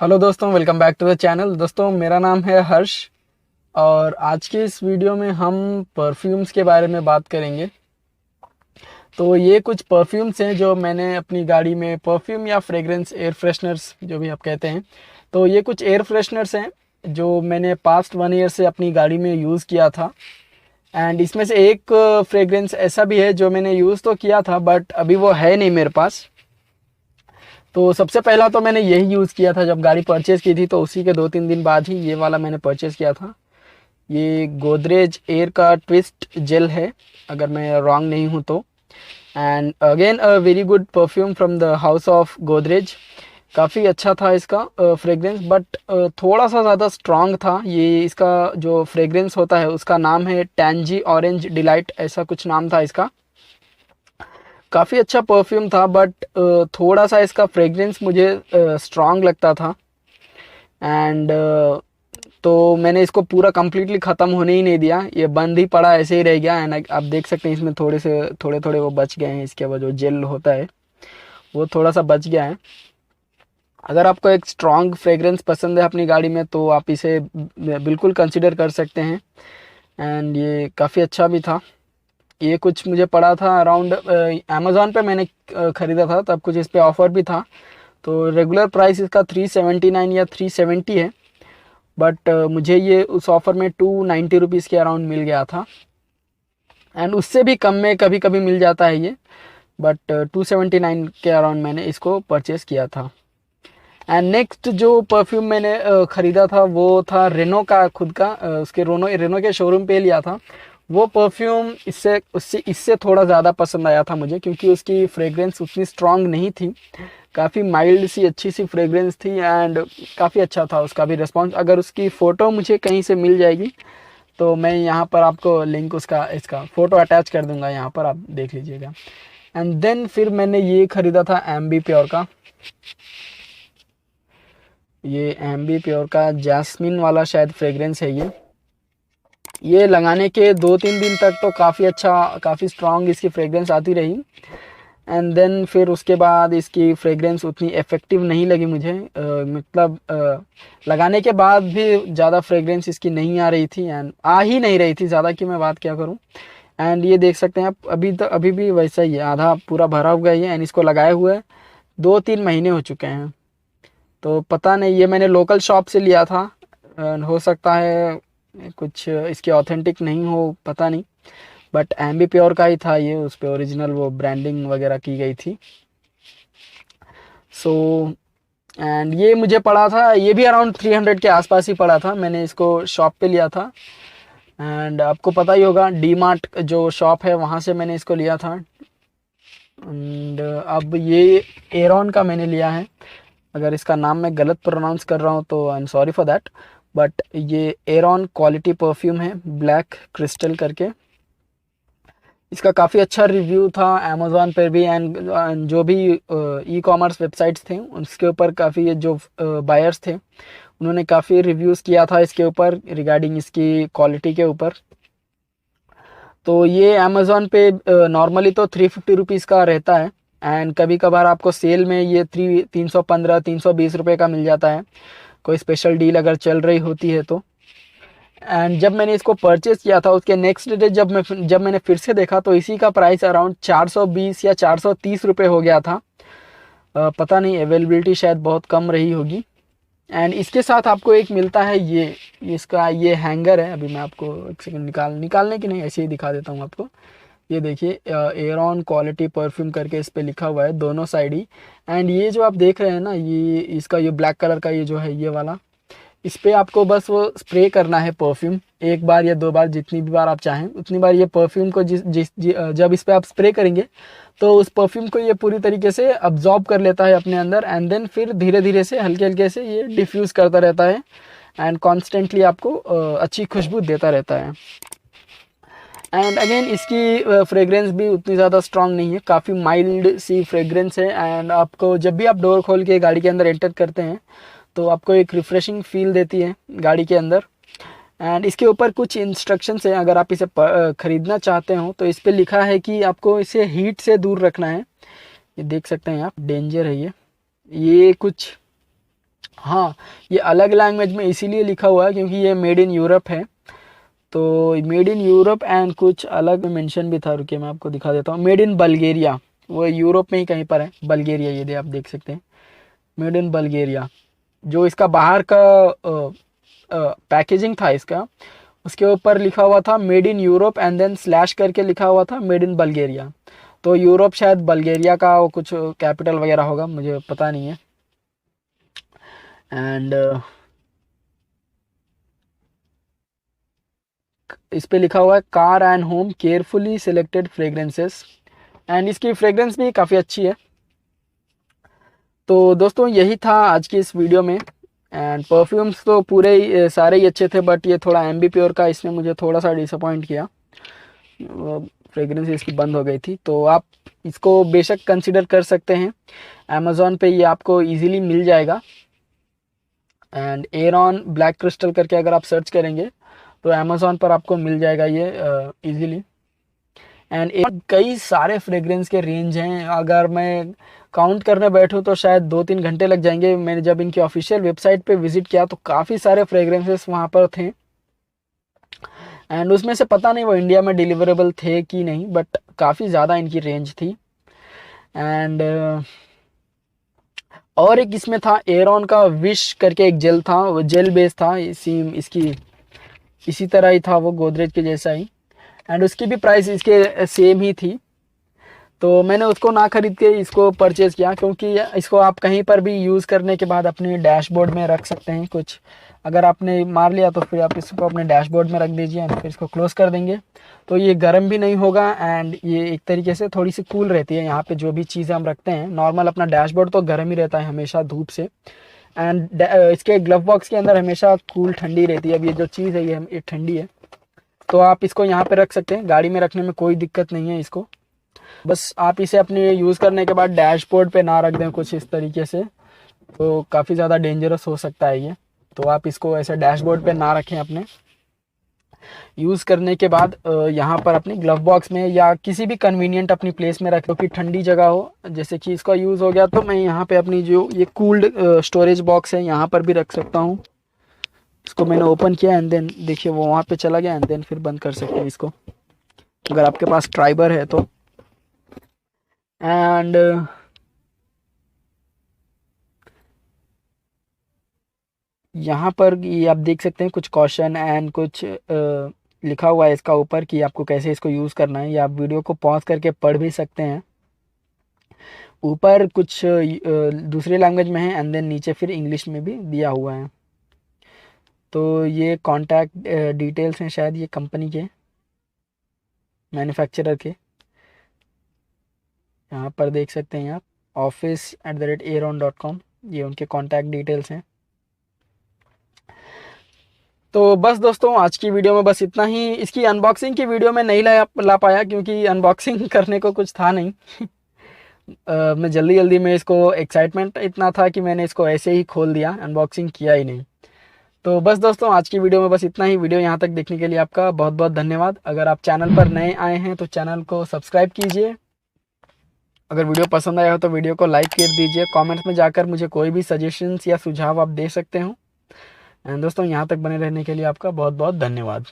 Hello दोस्तों, welcome back to the channel. दोस्तों, मेरा नाम है हर्ष और आज के इस वीडियो में हम परफ्यूम्स के बारे में बात करेंगे। तो ये कुछ परफ्यूम्स हैं जो मैंने अपनी गाड़ी में, परफ्यूम या फ्रेग्रेंस, एयर फ्रेशनर्स जो भी आप कहते हैं, तो ये कुछ एयर फ्रेशनर्स हैं जो मैंने पास्ट 1 ईयर से अपनी गाड़ी में यूज़ किया था। एंड इसमें से एक फ्रेग्रेंस ऐसा भी है जो मैंने यूज़ तो किया था बट अभी वो है नहीं मेरे पास। तो सबसे पहला तो मैंने यही यूज़ किया था जब गाड़ी परचेज़ की थी, तो उसी के 2-3 दिन बाद ही ये वाला मैंने परचेज़ किया था। ये गोदरेज एयर का ट्विस्ट जेल है, अगर मैं रॉन्ग नहीं हूँ तो। And again a very good perfume from the house of Godrej. काफ़ी अच्छा था इसका फ्रेग्रेंस, बट थोड़ा सा ज़्यादा स्ट्रॉन्ग था। ये इसका जो फ्रेग्रेंस होता है उसका नाम है टैंजी ऑरेंज डिलाइट, ऐसा कुछ नाम था इसका। काफ़ी अच्छा परफ्यूम था बट थोड़ा सा इसका फ्रेग्रेंस मुझे स्ट्रॉन्ग लगता था। एंड तो मैंने इसको पूरा कम्प्लीटली ख़त्म होने ही नहीं दिया, ये बंद ही पड़ा, ऐसे ही रह गया। एंड आप देख सकते हैं इसमें थोड़े थोड़े वो बच गए हैं, इसके वो जो जेल होता है वो थोड़ा सा बच गया है। अगर आपको एक स्ट्रॉन्ग फ्रेग्रेंस पसंद है अपनी गाड़ी में तो आप इसे बिल्कुल कंसिडर कर सकते हैं। एंड ये काफ़ी अच्छा भी था। ये कुछ मुझे पड़ा था अराउंड, अमेज़ॉन पे मैंने ख़रीदा था, तब कुछ इस पे ऑफ़र भी था। तो रेगुलर प्राइस इसका 379 या 370 है, बट मुझे ये उस ऑफ़र में 290 रुपीज़ के अराउंड मिल गया था। एंड उससे भी कम में कभी कभी मिल जाता है ये, बट 279 के अराउंड मैंने इसको परचेज़ किया था। एंड नेक्स्ट जो परफ्यूम मैंने ख़रीदा था वो था रेनो का, खुद का, उसके रेनो के शोरूम पे लिया था। वो परफ्यूम इससे थोड़ा ज़्यादा पसंद आया था मुझे, क्योंकि उसकी फ्रेग्रेंस उतनी स्ट्रॉन्ग नहीं थी। काफ़ी माइल्ड सी अच्छी सी फ्रेग्रेंस थी एंड काफ़ी अच्छा था उसका भी रिस्पॉन्स। अगर उसकी फ़ोटो मुझे कहीं से मिल जाएगी तो मैं यहाँ पर आपको लिंक इसका फ़ोटो अटैच कर दूँगा, यहाँ पर आप देख लीजिएगा। एंड देन फिर मैंने ये ख़रीदा था एम्बी प्योर का। ये एम्बी प्योर का जैस्मिन वाला शायद फ्रेग्रेंस है ये लगाने के 2-3 दिन तक तो काफ़ी अच्छा, काफ़ी स्ट्रॉन्ग इसकी फ्रेग्रेंस आती रही। एंड देन फिर उसके बाद इसकी फ्रेग्रेंस उतनी इफ़ेक्टिव नहीं लगी मुझे, मतलब लगाने के बाद भी ज़्यादा फ्रेग्रेंस इसकी नहीं आ रही थी एंड आ ही नहीं रही थी ज़्यादा, कि मैं बात क्या करूं। एंड ये देख सकते हैं आप, अभी भी वैसा ही है, आधा पूरा भरा हुआ ही है। एंड इसको लगाए हुए 2-3 महीने हो चुके हैं। तो पता नहीं, ये मैंने लोकल शॉप से लिया था and हो सकता है कुछ इसके ऑथेंटिक नहीं हो, पता नहीं। बट एम्बी प्योर का ही था ये, उस पे ओरिजिनल वो ब्रांडिंग वगैरह की गई थी। सो एंड ये मुझे पड़ा था, ये भी अराउंड 300 के आसपास ही पड़ा था। मैंने इसको शॉप पे लिया था। एंड आपको पता ही होगा, डी मार्ट जो शॉप है वहाँ से मैंने इसको लिया था। एंड अब ये एरॉन का मैंने लिया है। अगर इसका नाम मैं गलत प्रोनाउंस कर रहा हूँ तो I am sorry for that. But ये एरॉन क्वालिटी परफ्यूम है, ब्लैक क्रिस्टल करके। इसका काफ़ी अच्छा रिव्यू था अमेज़ॉन पर भी एंड जो भी ई कॉमर्स वेबसाइट्स थे उसके ऊपर, काफ़ी जो बायर्स थे उन्होंने काफ़ी रिव्यूज़ किया था इसके ऊपर, रिगार्डिंग इसकी क्वालिटी के ऊपर। तो ये अमेज़ॉन पे नॉर्मली तो 350 रुपीज़ का रहता है एंड कभी कभार आपको सेल में ये 315-320 रुपये का मिल जाता है, कोई स्पेशल डील अगर चल रही होती है तो। एंड जब मैंने इसको परचेज़ किया था उसके नेक्स्ट डे जब मैंने फिर से देखा तो इसी का प्राइस अराउंड 420 या 430 रुपये हो गया था। पता नहीं, अवेलेबिलिटी शायद बहुत कम रही होगी। एंड इसके साथ आपको एक मिलता है ये, इसका ये हैंगर है। अभी मैं आपको एक सेकंड निकालने की नहीं, ऐसे ही दिखा देता हूँ आपको। ये देखिए, एयरॉन क्वालिटी परफ्यूम करके इस पे लिखा हुआ है दोनों साइड ही। एंड ये जो आप देख रहे हैं ना, ये इसका ये ब्लैक कलर का ये जो है ये वाला, इस पे आपको बस वो स्प्रे करना है परफ्यूम, 1 बार या 2 बार, जितनी भी बार आप चाहें उतनी बार ये परफ्यूम को जब इस पे आप स्प्रे करेंगे तो उस परफ्यूम को ये पूरी तरीके से अब्जॉर्ब कर लेता है अपने अंदर। एंड देन फिर धीरे धीरे से, हल्के हल्के से ये डिफ्यूज़ करता रहता है एंड कॉन्स्टेंटली आपको अच्छी खुशबू देता रहता है। एंड अगेन इसकी फ्रेग्रेंस भी उतनी ज़्यादा स्ट्रॉन्ग नहीं है, काफ़ी माइल्ड सी फ्रेग्रेंस है। एंड आपको जब भी आप डोर खोल के गाड़ी के अंदर एंटर करते हैं तो आपको एक रिफ़्रेशिंग फील देती है गाड़ी के अंदर। एंड इसके ऊपर कुछ इंस्ट्रक्शंस हैं, अगर आप इसे ख़रीदना चाहते हो तो इस पे लिखा है कि आपको इसे हीट से दूर रखना है। ये देख सकते हैं आप, डेंजर है ये कुछ हाँ, ये अलग लैंग्वेज में इसीलिए लिखा हुआ है क्योंकि ये मेड इन यूरोप है। तो मेड इन यूरोप एंड कुछ अलग मेंशन भी था, रुकिए मैं आपको दिखा देता हूँ। मेड इन बल्गेरिया, वो यूरोप में ही कहीं पर है, बल्गेरिया, ये दे आप देख सकते हैं, मेड इन बल्गेरिया। जो इसका बाहर का पैकेजिंग था इसका, उसके ऊपर लिखा हुआ था made in Europe and then slash करके लिखा हुआ था मेड इन बल्गेरिया। तो यूरोप शायद बल्गेरिया का वो कुछ कैपिटल वगैरह होगा, मुझे पता नहीं है। एंड इस पे लिखा हुआ है car and home carefully selected fragrances, and इसकी फ्रेग्रेंस भी काफ़ी अच्छी है। तो दोस्तों यही था आज की इस वीडियो में। एंड परफ्यूम्स तो पूरे ही सारे ही अच्छे थे, बट ये थोड़ा एम्बी प्योर का इसने मुझे थोड़ा सा डिसअपॉइंट किया, फ्रेग्रेंस इसकी बंद हो गई थी। तो आप इसको बेशक कंसिडर कर सकते हैं, अमेज़ॉन पे ये आपको इजीली मिल जाएगा। एंड एयरॉन ब्लैक क्रिस्टल करके अगर आप सर्च करेंगे तो अमेज़ॉन पर आपको मिल जाएगा ये इजीली। एंड कई सारे फ्रेग्रेंस के रेंज हैं, अगर मैं काउंट करने बैठूं तो शायद 2-3 घंटे लग जाएंगे। मैंने जब इनकी ऑफिशियल वेबसाइट पे विजिट किया तो काफ़ी सारे फ्रेग्रेंसेस वहाँ पर थे, एंड उसमें से पता नहीं वो इंडिया में डिलीवरेबल थे कि नहीं, बट काफ़ी ज़्यादा इनकी रेंज थी। एंड और एक इसमें था एयरॉन का विश करके एक जेल था, वो जेल बेस था, इसी तरह ही था वो, गोदरेज के जैसा ही, एंड उसकी भी प्राइस इसके सेम ही थी। तो मैंने उसको ना खरीद के इसको परचेज़ किया, क्योंकि इसको आप कहीं पर भी यूज़ करने के बाद अपने डैशबोर्ड में रख सकते हैं। कुछ अगर आपने मार लिया तो फिर आप इसको अपने डैशबोर्ड में रख दीजिए, एंड फिर इसको क्लोज़ कर देंगे तो ये गर्म भी नहीं होगा, एंड ये एक तरीके से थोड़ी सी कूल रहती है। यहाँ पे जो भी चीज़ें हम रखते हैं, नॉर्मल अपना डैशबोर्ड तो गर्म ही रहता है हमेशा धूप से, एंड इसके ग्लव बॉक्स के अंदर हमेशा कूल ठंडी रहती है। अब ये जो चीज़ है ये ठंडी है, तो आप इसको यहाँ पे रख सकते हैं, गाड़ी में रखने में कोई दिक्कत नहीं है इसको। बस आप इसे अपने यूज़ करने के बाद डैशबोर्ड पे ना रख दें कुछ इस तरीके से, तो काफ़ी ज़्यादा डेंजरस हो सकता है ये। तो आप इसको ऐसे डैशबोर्ड पे ना रखें, अपने यूज़ करने के बाद यहाँ पर अपने ग्लव बॉक्स में या किसी भी कन्वीनियंट अपनी प्लेस में रखें कि ठंडी जगह हो। जैसे कि इसका यूज़ हो गया तो मैं यहाँ पे अपनी जो ये कूल्ड स्टोरेज बॉक्स है यहाँ पर भी रख सकता हूँ। इसको मैंने ओपन किया एंड देन देखिए वो वहाँ पे चला गया, एंड देन फिर बंद कर सकते हैं इसको, अगर आपके पास ट्राइबर है तो। एंड यहाँ पर ये आप देख सकते हैं कुछ कॉशन एंड कुछ लिखा हुआ है इसका ऊपर कि आपको कैसे इसको यूज़ करना है, या आप वीडियो को पॉज करके पढ़ भी सकते हैं। ऊपर कुछ दूसरी लैंग्वेज में है, एंड देन नीचे फिर इंग्लिश में भी दिया हुआ है। तो ये कॉन्टैक्ट डिटेल्स हैं शायद ये कंपनी के, मैन्युफैक्चरर के, यहाँ पर देख सकते हैं आप, office@aeron.com, ये उनके कॉन्टैक्ट डिटेल्स हैं। तो बस दोस्तों आज की वीडियो में बस इतना ही। इसकी अनबॉक्सिंग की वीडियो में नहीं ला पाया क्योंकि अनबॉक्सिंग करने को कुछ था नहीं। मैं जल्दी जल्दी में इसको, एक्साइटमेंट इतना था कि मैंने इसको ऐसे ही खोल दिया, अनबॉक्सिंग किया ही नहीं। तो बस दोस्तों आज की वीडियो में बस इतना ही। वीडियो यहाँ तक देखने के लिए आपका बहुत बहुत धन्यवाद। अगर आप चैनल पर नए आए हैं तो चैनल को सब्सक्राइब कीजिए। अगर वीडियो पसंद आया हो तो वीडियो को लाइक कर दीजिए। कमेंट्स में जाकर मुझे कोई भी सजेशंस या सुझाव आप दे सकते हो। एंड दोस्तों यहाँ तक बने रहने के लिए आपका बहुत बहुत धन्यवाद।